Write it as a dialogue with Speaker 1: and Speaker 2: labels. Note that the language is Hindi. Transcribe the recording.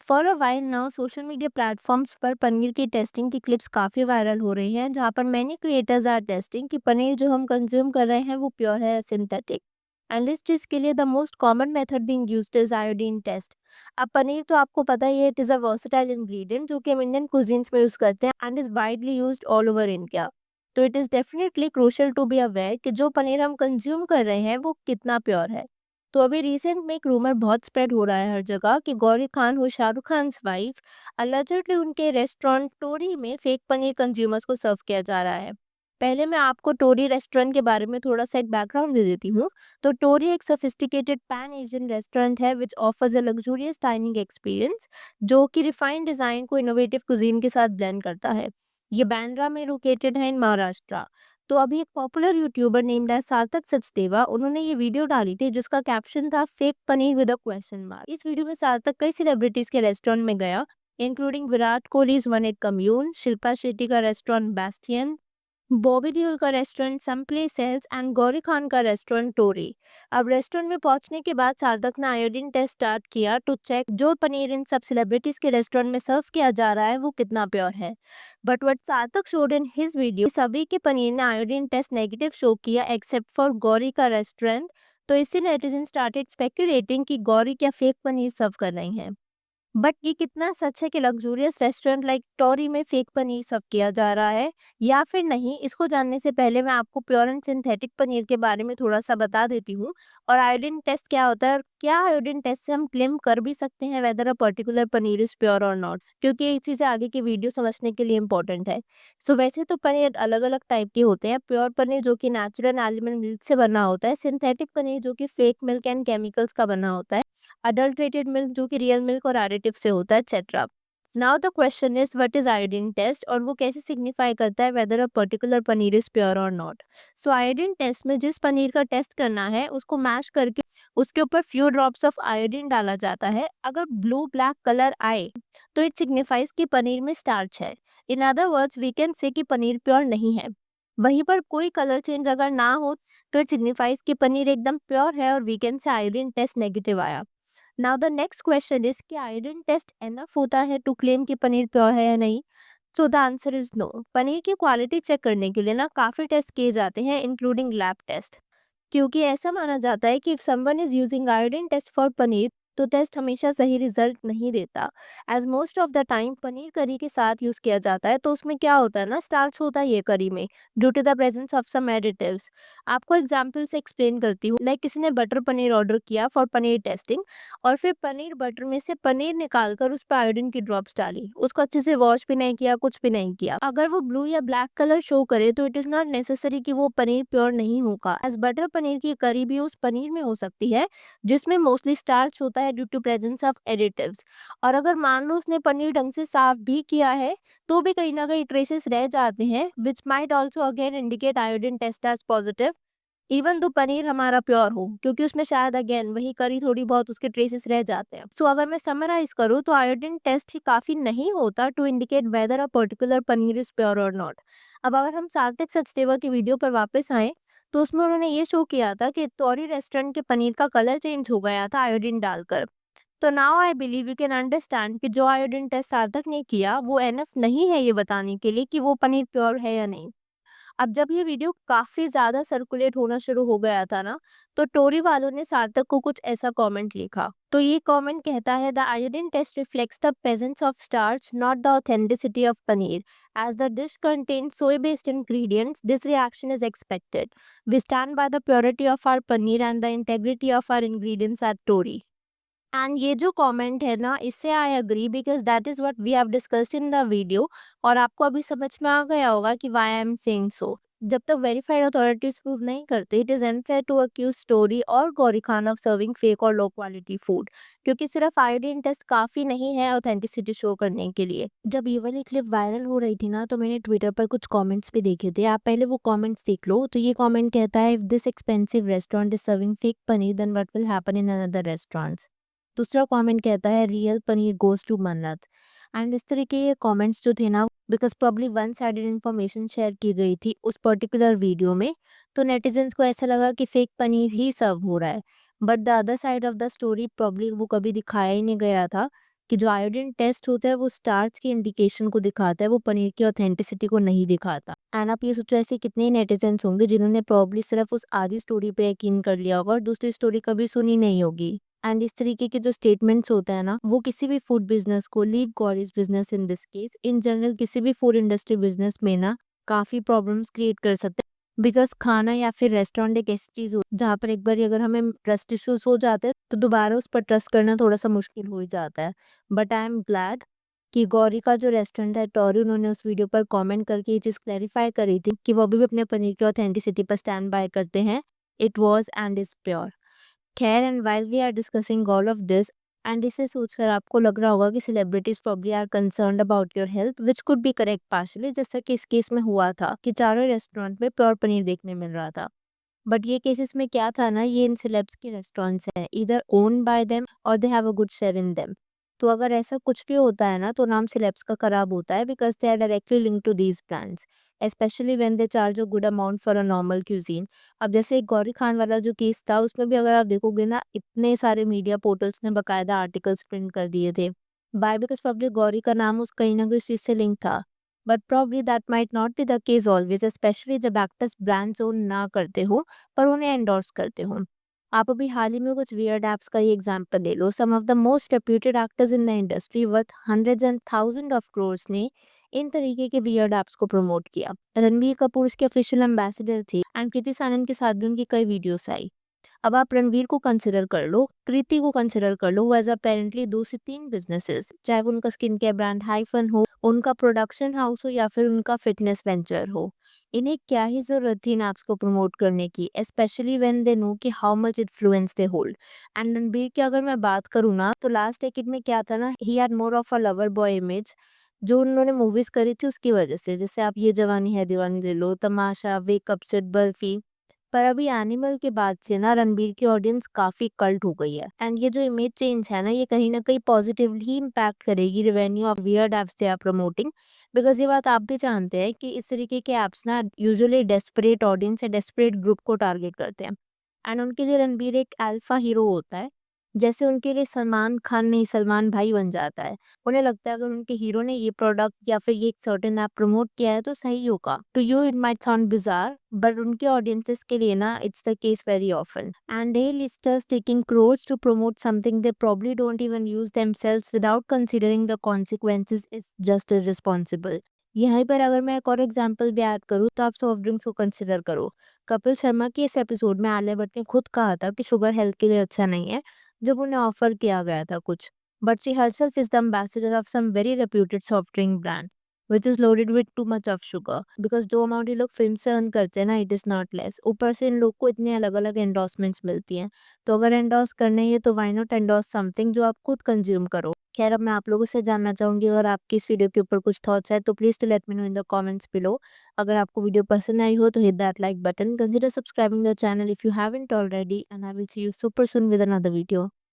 Speaker 1: For a while now social media platforms पर पनीर की टेस्टिंग की क्लिप्स काफ़ी वायरल हो रही हैं, जहाँ पर मैनी क्रिएटर्स आर टेस्टिंग कि पनीर जो हम कंज्यूम कर रहे हैं वो प्योर है या सिंथेटिक। एंड इस चीज़ के लिए the most common method being used is iodine test. अब पनीर तो आपको पता ही है, it is a versatile ingredient जो कि हम इंडियन कुजीन्स में यूज़ करते हैं and is widely used all over India. तो it is definitely crucial to be aware कि जो पनीर हम कंज्यूम कर रहे हैं वो कितना प्योर है। तो अभी रिसेंट में एक रूमर बहुत स्प्रेड हो रहा है हर जगह कि गौरी खान हो शाहरुख खान वाइफ, अलिजेडली उनके रेस्टोरेंट टोरी में फेक पनीर कंज्यूमर्स को सर्व किया जा रहा है। पहले मैं आपको टोरी रेस्टोरेंट के बारे में थोड़ा सा एक बैकग्राउंड दे देती हूँ। तो टोरी एक सोफिस्टिकेटेड पैन एशियन रेस्टोरेंट है which offers a luxurious dining experience, जो कि रिफाइंड डिजाइन को इनोवेटिव कुजीन के साथ ब्लेंड करता है। ये बांद्रा में लोकेटेड है इन महाराष्ट्र। तो अभी एक पॉपुलर यूट्यूबर नेम्ड है सार्थक सचदेवा, उन्होंने ये वीडियो डाली थी जिसका कैप्शन था fake paneer with a question mark. इस वीडियो में सार्थक कई सेलिब्रिटीज के रेस्टोरेंट में गया, including Virat Kohli's one eight commune, Shilpa Shetty का रेस्टोरेंट बैस्टियन, बॉबी देओल का restaurant some places and Gauri Khan का रेस्टोरेंट टोरी। अब रेस्टोरेंट में पहुंचने के बाद सार्थक ने आयोडीन टेस्ट स्टार्ट किया टू चेक जो पनीर इन सब सेलिब्रिटीज के रेस्टोरेंट में सर्व किया जा रहा है वो कितना प्योर है। बट व्हाट सार्थक शोड इन हिज वीडियो, सभी के पनीर ने आयोडीन टेस्ट नेगेटिव शो किया एक्सेप्ट फॉर गौरी का रेस्टोरेंट। तो इससे नेटिजन स्टार्टेड स्पेकुलेटिंग कि गौरी क्या फेक पनीर सर्व कर रही हैं। बट ये कितना सच है कि लग्जूरियस रेस्टोरेंट लाइक टोरी में फेक पनीर सर्व किया जा रहा है या फिर नहीं, इसको जानने से पहले मैं आपको प्योर एंड सिंथेटिक पनीर के बारे में थोड़ा सा बता देती हूँ। और आयोडीन टेस्ट क्या होता है और क्या आयोडीन टेस्ट से हम क्लेम कर भी सकते हैं weather a particular paneer is pure और नॉट, क्योंकि ये चीज़ें आगे की वीडियो समझने के लिए इंपॉर्टेंट है। सो वैसे तो पनीर अलग अलग टाइप के होते हैं, प्योर पनीर जो कि नेचुरल एलिमेंट मिल्क से बना होता है, सिंथेटिक पनीर जो कि फेक मिल्क एंड केमिकल्स का बना होता है, अडल्ट्रेटेड मिल्क जो कि रियल मिल्क और एडिटिव से होता है, etcetera. Now the question is what is iodine test और वो कैसे सिग्निफाई करता है whether a particular paneer is pure और नॉट। सो आयोडीन टेस्ट में जिस पनीर का टेस्ट करना है उसको मैश करके उसके ऊपर फ्यू ड्रॉप्स ऑफ आयोडीन डाला जाता है। अगर ब्लू ब्लैक कलर आए तो इट सिग्निफाइज कि पनीर में स्टार्च है। In other words we can say कि पनीर प्योर नहीं है। वहीं पर कोई कलर चेंज अगर ना हो तो इट सिग्निफाइज कि पनीर एकदम प्योर है और we can say iodine test negative आया। Now the next question is कि आयोडीन टेस्ट एनफ होता है टू क्लेम कि पनीर प्योर है या नहीं। So the answer is no. Paneer की क्वालिटी चेक करने के लिए ना काफ़ी टेस्ट किए जाते हैं इंक्लूडिंग लैब टेस्ट, क्योंकि ऐसा माना जाता है कि if someone is using iodine test for paneer तो टेस्ट हमेशा सही रिजल्ट नहीं देता। As most of the time paneer curry के साथ यूज किया जाता है तो उसमें क्या होता है ना, स्टार्च होता है ये करी में due to the presence of some additives. आपको एग्जांपल से एक्सप्लेन करती हूँ। लाइक किसी ने बटर पनीर ऑर्डर किया फॉर पनीर टेस्टिंग और फिर पनीर बटर में से पनीर निकाल कर उस पर आयोडीन की ड्रॉप्स डाली, उसको अच्छे से वॉश भी नहीं किया, कुछ भी नहीं किया। अगर वो ब्लू या ब्लैक कलर शो करे तो इट इज नॉट नेसेसरी कि वो पनीर प्योर नहीं होगा, एज बटर पनीर की करी भी उस पनीर में हो सकती है जिसमें मोस्टली स्टार्च होता है due to presence of additives. और अगर मान लो उसने पनीर ढंग से साफ भी किया है तो भी कहीं ना कहीं ट्रेसेस रह जाते हैं which might also again indicate iodine test as positive even though paneer हमारा प्योर हो, क्योंकि उसमें शायद अगेन वही करी थोड़ी बहुत उसके ट्रेसेस रह जाते हैं। सो अगर मैं समराइज करूँ तो आयोडीन टेस्ट ही काफी नहीं होता to indicate whether a particular paneer is pure और नॉट। अब अगर हम सात्विक सचदेवा की वीडियो पर वापस आए तो उसमें उन्होंने ये शो किया था कि तौरी रेस्टोरेंट के पनीर का कलर चेंज हो गया था आयोडीन डालकर। तो now I believe you can understand कि जो आयोडीन टेस्ट सार्थक ने किया वो एनफ नहीं है ये बताने के लिए कि वो पनीर प्योर है या नहीं। अब जब ये वीडियो काफ़ी ज़्यादा सर्कुलेट होना शुरू हो गया था ना, तो टोरी वालों ने सार्थक को कुछ ऐसा कमेंट लिखा। तो ये कमेंट कहता है the iodine test reflects the presence of starch not the authenticity of paneer. As the dish contains soy based ingredients this reaction is expected. We stand by the purity of our paneer and the integrity of our ingredients at Torii. And ये जो कमेंट है ना, इससे I agree because that is what we have discussed in the video. और आपको अभी समझ में आ गया होगा कि why I am saying so. जब तक वेरीफाइड अथॉरिटीज प्रूव नहीं करते it is unfair to accuse Torii और Gauri Khan of serving fake और लो क्वालिटी फूड, क्योंकि सिर्फ आयोडीन टेस्ट काफी नहीं है ऑथेंटिसिटी शो करने के लिए। जब ये वाली क्लिप वायरल हो रही थी ना तो मैंने ट्विटर पर कुछ कमेंट्स भी देखे थे, आप पहले वो कमेंट्स देख लो। तो ये कमेंट कहता है if this expensive restaurant is serving fake paneer then what will happen in another restaurants. दूसरा कमेंट कहता है real paneer goes to Mannat. And इस तरह के ये कमेंट्स जो थे ना, because probably one sided information share की गई थी उस पर्टिकुलर वीडियो में, तो नेटिजन्स को ऐसा लगा कि फेक पनीर ही सर्व हो रहा है। But the other side of the story probably वो कभी दिखाया ही नहीं गया था। कि जो आयोडीन टेस्ट होता है वो स्टार्च के इंडिकेशन को दिखाता है, वो पनीर की ऑथेंटिसिटी को नहीं दिखाता। एंड आप ये सोचो ऐसे कितने ही नेटिजन्स होंगे जिन्होंने प्रॉब्ली सिर्फ उस आधी स्टोरी पे यकीन कर लिया होगा और दूसरी स्टोरी कभी सुनी नहीं होगी। एंड इस तरीके के जो स्टेटमेंट्स होते हैं ना, वो किसी भी फूड बिजनेस को, leave Gauri's business in this case, in general किसी भी फूड इंडस्ट्री बिजनेस में ना काफ़ी प्रॉब्लम्स क्रिएट कर सकते हैं। बिकॉज़ खाना या फिर रेस्टोरेंट एक ऐसी चीज़ हो जहाँ पर एक बारी अगर हमें ट्रस्ट इश्यूज़ हो जाते हैं, तो दोबारा उस पर ट्रस्ट करना थोड़ा-सा मुश्किल हो ही जाता है। बट आई एम ग्लैड कि गौरी का जो रेस्टोरेंट है टॉरी, उन्होंने उस वीडियो पर कमेंट करके ये चीज़ क्लैरिफाई करी थी कि वो अभी भी अपने पनीर की ऑथेंटिसिटी पर स्टैंड बाय करते हैं। It was and is pure. खैर, and while we are discussing all of this, and इसे सोचकर आपको लग रहा होगा कि celebrities probably are concerned about your health, which could be correct partially, जैसा कि इस केस में हुआ था कि चारों रेस्टोरेंट में प्योर पनीर देखने मिल रहा था। बट ये केसेस में क्या था ना, ये इन सेलेब्स के रेस्टोरेंट्स हैं, ईदर ओन्ड बाय देम और they have a good share in them. तो अगर ऐसा कुछ भी होता है ना, तो नाम सेलेब्स का खराब होता है, because they are directly linked to these brands, specially when they charge a good amount for a normal cuisine. अब जैसे एक गौरी खान वाला जो केस था, उसमें भी अगर आप देखोगे ना, इतने सारे मीडिया पोर्टल्स ने बकायदा आर्टिकल्स प्रिंट कर दिए थे। बाय बिकॉज पब्लिक गौरी का नाम उस कहीं ना कहीं चीज से लिंक था। But probably that might not be the case always, specially जब एक्टर्स ब्रांड्स ओन ना करते हो पर उन्हें एंडोर्स करते हो। आप अभी हाल ही में कुछ वियर्ड ऐप्स का ही एग्जांपल ले लो। Some of the most reputed actors in the industry worth hundreds and thousand of crores ने इन तरीके के वियर्ड ऐप्स को प्रमोट किया। रणबीर कपूर इसके ऑफिशियल एम्बेसडर थे एंड कृति सानन के साथ भी उनकी कई वीडियोस आई। अब आप रणवीर को कंसिडर कर लो, कृति को कंसिडर कर लो, वो एज अपेरेंटली 2 से 3 बिज़नेसेस, चाहे वो उनका स्किन केयर ब्रांड हाइफन हो, उनका प्रोडक्शन हाउस हो या फिर उनका फिटनेस वेंचर हो। इन्हें क्या ही ज़रूरत थी इन ऐप्स को प्रमोट करने की, स्पेशली व्हेन दे नो कि how much influence they hold. And Ranbir की अगर मैं बात करूँ ना, तो लास्ट डेकेड में क्या था ना, he had more of a lover boy image, जो उन्होंने मूवीज़ करी थी उसकी वजह से। जैसे आप ये जवानी है दीवानी ले लो, तमाशा, वेक अप सिड, बर्फी। पर अभी एनिमल के बाद से ना रणबीर की ऑडियंस काफी कल्ट हो गई है, एंड ये जो इमेज चेंज है ना, ये कहीं ना कहीं पॉजिटिवली इम्पैक्ट करेगी revenue of weird apps they are promoting. Because ये बात आप भी जानते हैं कि इस तरीके के ऐप्स ना यूजुअली डेस्परेट ऑडियंस या डेस्परेट ग्रुप को टारगेट करते हैं, एंड उनके लिए रणबीर एक अल्फा हीरो होता है। जैसे उनके लिए सलमान खान नहीं, सलमान भाई बन जाता है। उन्हें लगता है अगर उनके हीरो ने ये प्रोडक्ट या फिर ये एक सर्टेन ऐप प्रमोट किया है तो सही होगा। To you it might sound bizarre, but उनके ऑडियंसेस के लिए ना it's the case very often, and they listers taking crores to promote something they probably don't even use themselves without considering the consequences is just irresponsible। यहीं पर अगर मैं एक और एग्जांपल भी ऐड करूँ, तो आप सॉफ्ट ड्रिंक्स को कंसिडर करो। कपिल शर्मा के इस एपिसोड में आलिया भट्ट ने खुद कहा था कि शुगर हेल्थ के लिए अच्छा नहीं है, जब उन्हें ऑफर किया गया था कुछ। But she herself is the ambassador of some very reputed soft drink brand which is loaded with too much of sugar, because जो अमाउंट ये लोग फिल्म से अर्न करते हैं ना, इट इज़ नॉट लेस। ऊपर से इन लोग को इतनी अलग अलग एंडोर्समेंट्स मिलती हैं, तो अगर एंडोर्स करने ही है तो व्हाई नॉट एंडोर्स समथिंग जो आप खुद कंज्यूम करो। खैर, अब मैं आप लोगों से जानना चाहूंगी, अगर आपकी इस वीडियो के ऊपर कुछ थॉट्स है तो please to let me know in the comments below. अगर आपको वीडियो पसंद आई हो तो hit that like button, consider subscribing the channel if you haven't already, and I will see you super soon with another video.